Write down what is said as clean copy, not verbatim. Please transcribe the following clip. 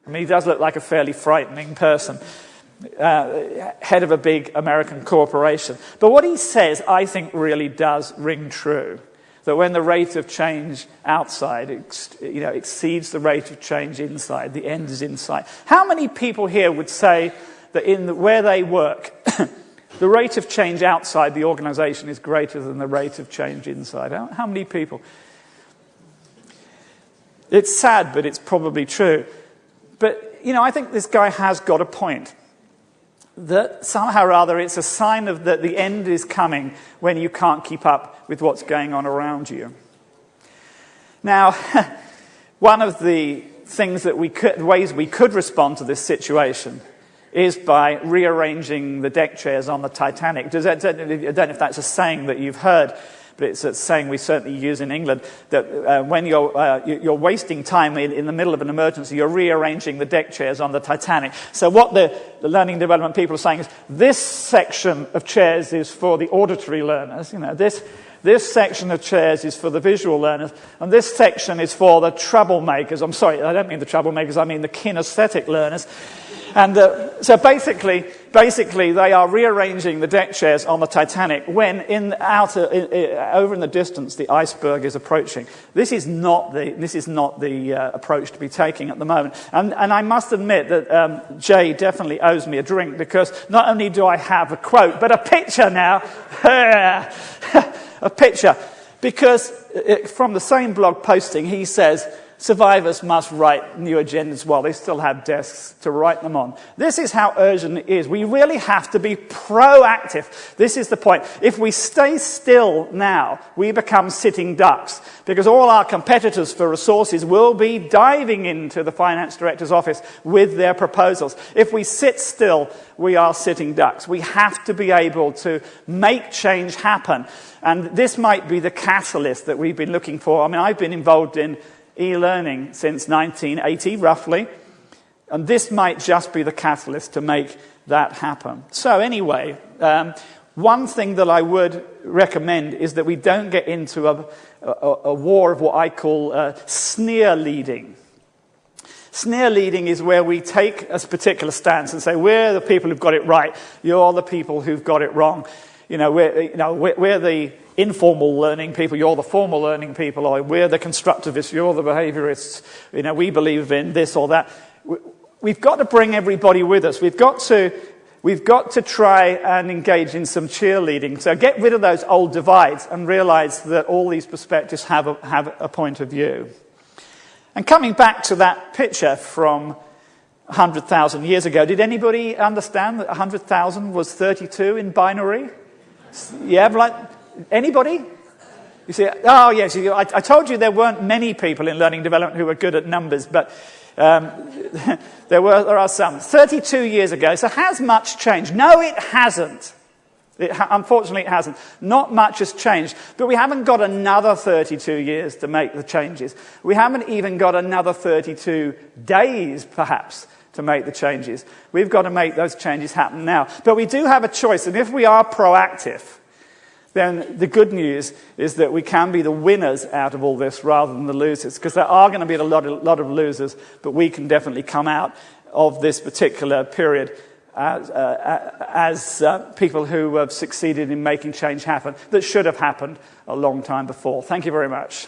I mean, he does look like a fairly frightening person, head of a big American corporation. But what he says, I think, really does ring true. That when the rate of change outside exceeds the rate of change inside, the end is inside. How many people here would say that where they work, the rate of change outside the organization is greater than the rate of change inside? How many people? It's sad, but it's probably true. But, I think this guy has got a point. That somehow or other it's a sign of that the end is coming when you can't keep up with what's going on around you. Now, one of the ways we could respond to this situation is by rearranging the deck chairs on the Titanic. I don't know if that's a saying that you've heard, but it's a saying we certainly use in England, that when you're wasting time in the middle of an emergency, you're rearranging the deck chairs on the Titanic. So what the learning development people are saying is, this section of chairs is for the auditory learners, this section of chairs is for the visual learners, and this section is for the troublemakers. I'm sorry, I don't mean the troublemakers, I mean the kinesthetic learners. And so basically, they are rearranging the deck chairs on the Titanic when over in the distance, the iceberg is approaching. This is not the approach to be taking at the moment. And I must admit that Jay definitely owes me a drink, because not only do I have a quote, but a picture now. A picture. Because from the same blog posting, he says, survivors must write new agendas while they still have desks to write them on. This is how urgent it is. We really have to be proactive. This is the point. If we stay still now, we become sitting ducks, because all our competitors for resources will be diving into the finance director's office with their proposals. If we sit still, we are sitting ducks. We have to be able to make change happen. And this might be the catalyst that we've been looking for. I mean, I've been involved in e-learning since 1980, roughly. And this might just be the catalyst to make that happen. So anyway, one thing that I would recommend is that we don't get into a war of what I call sneer leading. Sneer leading is where we take a particular stance and say, we're the people who've got it right, you're the people who've got it wrong. We're the informal learning people, you're the formal learning people, or we're the constructivists, you're the behaviorists, we believe in this or that. We've got to bring everybody with us. We've got to try and engage in some cheerleading. So get rid of those old divides and realize that all these perspectives have a point of view. And coming back to that picture from 100,000 years ago, did anybody understand that 100,000 was 32 in binary? Yeah, anybody? You see, oh yes, I told you there weren't many people in learning development who were good at numbers, but there are some. 32 years ago, so has much changed? No, it hasn't. Unfortunately, it hasn't. Not much has changed, but we haven't got another 32 years to make the changes. We haven't even got another 32 days, perhaps, to make the changes. We've got to make those changes happen now. But we do have a choice, and if we are proactive, then the good news is that we can be the winners out of all this rather than the losers, because there are going to be a lot of losers, but we can definitely come out of this particular period as people who have succeeded in making change happen that should have happened a long time before. Thank you very much.